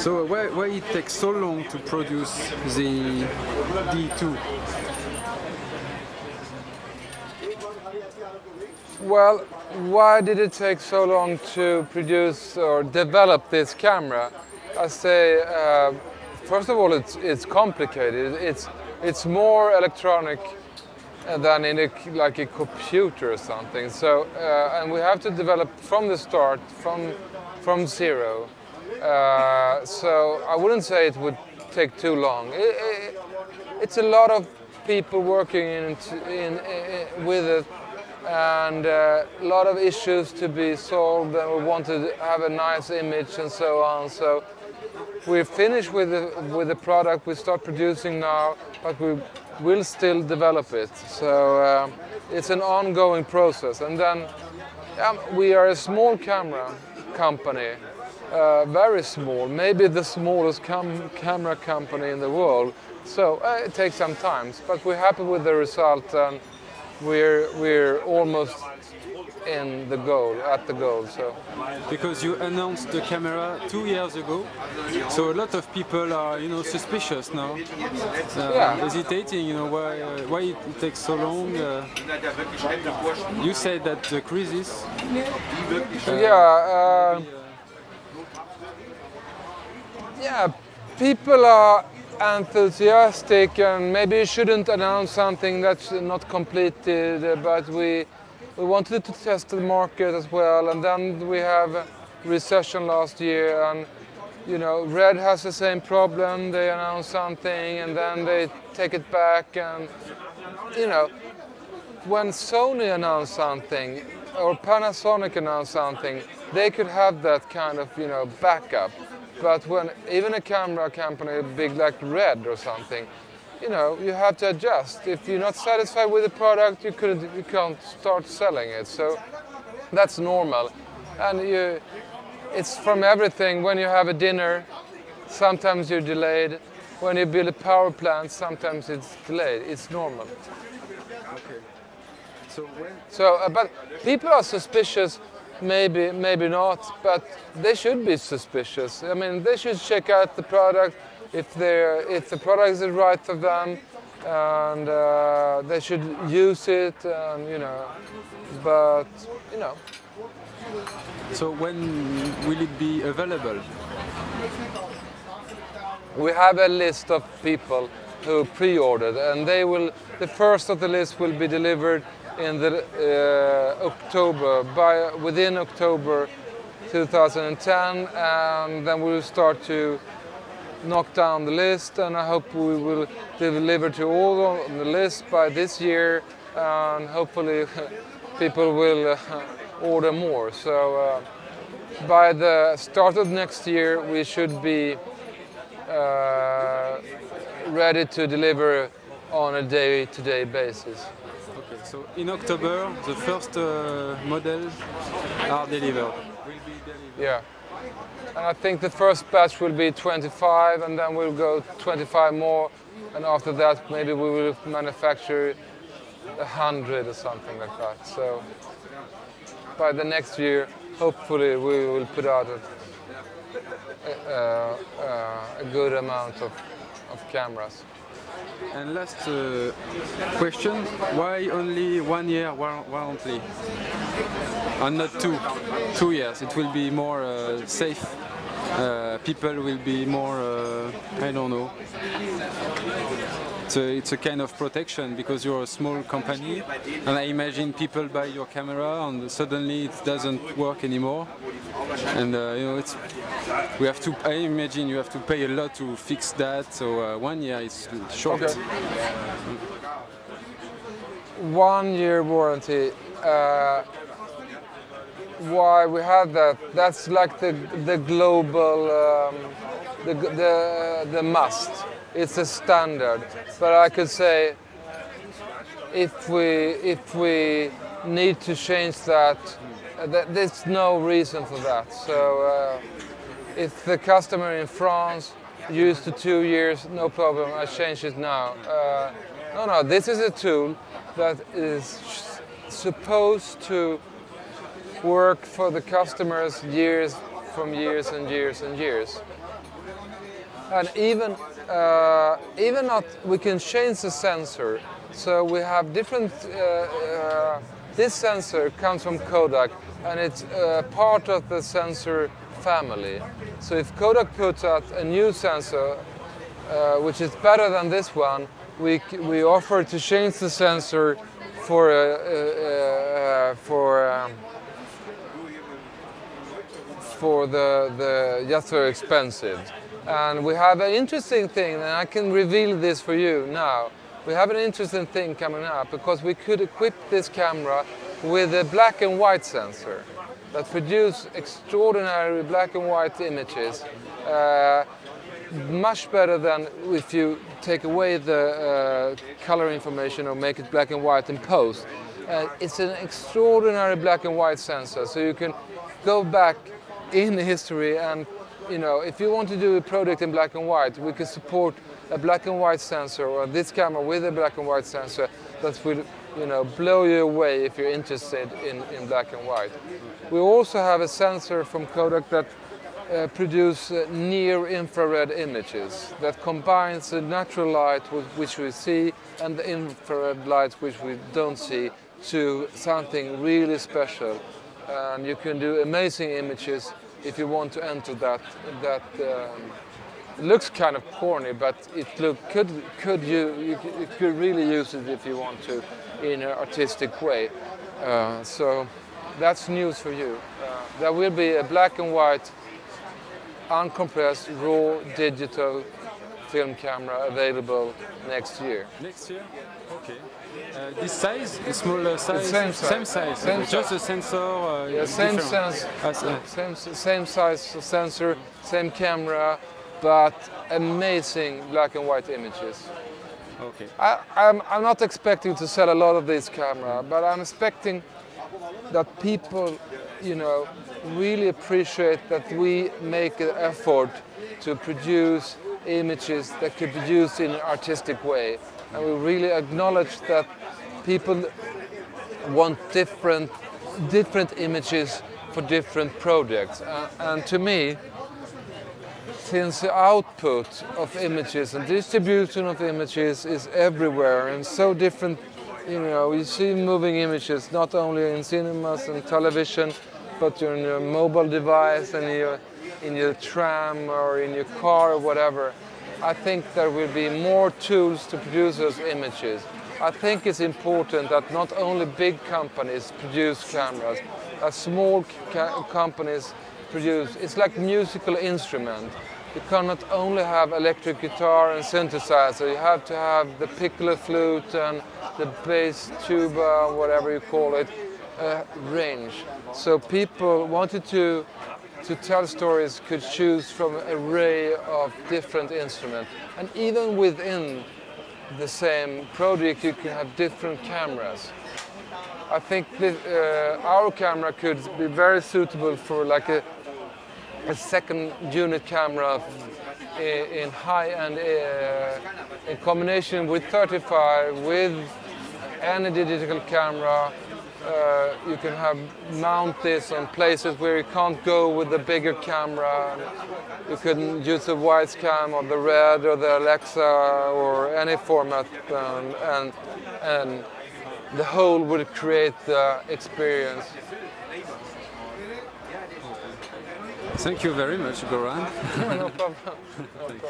So why it takes so long to produce the D2? Well, why did it take so long to produce or develop this camera? I say, first of all, it's complicated. It's more electronic than in like a computer or something. So, and we have to develop from the start, from zero. So I wouldn't say it would take too long. It's a lot of people working with it, and a lot of issues to be solved, and we want to have a nice image and so on. So we're finished with the product. We start producing now, but we will still develop it. So it's an ongoing process. And then we are a small camera company, very small, maybe the smallest camera company in the world. So it takes some time, but we're happy with the result, and we're almost at the goal. So because you announced the camera 2 years ago, so a lot of people are suspicious now, hesitating. Why it takes so long. You said that the crisis. People are enthusiastic, and maybe you shouldn't announce something that's not completed, but we wanted to test the market as well. And then we have a recession last year, and Red has the same problem. They announce something and then they take it back, and when Sony announced something or Panasonic announced something, they could have that kind of backup. But when even a camera company big like Red or something, you have to adjust. If you're not satisfied with the product, you can't start selling it. So that's normal. And it's from everything. When you have a dinner, sometimes you're delayed. When you build a power plant, sometimes it's delayed. It's normal. Okay. But people are suspicious. Maybe not, but they should be suspicious. I mean, they should check out the product if the product is right for them, and they should use it. But. So when will it be available? We have a list of people who pre-ordered, and the first of the list will be delivered in the within October 2010, and then we will start to knock down the list, and I hope we will deliver to all on the list by this year, and hopefully people will order more. So by the start of next year we should be ready to deliver on a day-to-day basis. Okay, so in October the first models are delivered. Yeah, and I think the first batch will be 25, and then we'll go 25 more, and after that maybe we will manufacture 100 or something like that. So by the next year, hopefully we will put out a good amount of cameras. And last question, why only 1 year warranty and not 2 years? It will be more safe. People will be more, I don't know. So it's a kind of protection because you're a small company, and I imagine people buy your camera and suddenly it doesn't work anymore, and I imagine you have to pay a lot to fix that. So 1 year is short. Okay. 1 year warranty. Why we have that? That's like the global, the must. It's a standard, but I could say if we need to change that, there's no reason for that. So if the customer in France used to 2 years, no problem. I change it now. No. This is a tool that is supposed to work for the customers years and years and years. And even not, we can change the sensor. So we have different. This sensor comes from Kodak, and it's part of the sensor family. So if Kodak puts out a new sensor, which is better than this one, we offer to change the sensor for the just very expensive. And we have an interesting thing, and I can reveal this for you now. We have an interesting thing coming up because we could equip this camera with a black and white sensor that produce extraordinary black and white images, much better than if you take away the color information or make it black and white in post. It's an extraordinary black and white sensor, so you can go back in history and, you know, if you want to do a project in black and white, we can support a black and white sensor or this camera with a black and white sensor that will, you know, blow you away if you're interested in black and white. We also have a sensor from Kodak that produce near-infrared images that combines the natural light which we see and the infrared light which we don't see to something really special. And you can do amazing images if you want to enter that. It looks kind of corny, but you could really use it if you want to in an artistic way. So that's news for you. There will be a black and white, uncompressed, raw, digital film camera available next year. Next year? Okay. This size, the smaller size? Same size. Same size. Same just size. the sensor? Yeah, same size sensor, same camera, but amazing black and white images. Okay. I'm not expecting to sell a lot of this camera, but I'm expecting that people, you know, really appreciate that we make an effort to produce images that could be used in an artistic way. And we really acknowledge that people want different images for different projects. And to me, since the output of images and distribution of images is everywhere and so different, you know, you see moving images not only in cinemas and television, but in your mobile device and in your tram or in your car or whatever. I think there will be more tools to produce those images. I think it's important that not only big companies produce cameras, that small companies produce. It's like musical instrument. You cannot only have electric guitar and synthesizer, you have to have the piccolo flute and the bass tuba, whatever you call it, range. So people wanted to tell stories could choose from an array of different instruments. And even within the same project you can have different cameras. I think our camera could be very suitable for like a second unit camera in high-end, in combination with 35, with any digital camera. You can mount this on places where you can't go with the bigger camera. You can use the Widescam or the Red or the Alexa or any format, and the whole would create the experience. Thank you very much, Goran. No problem. No problem.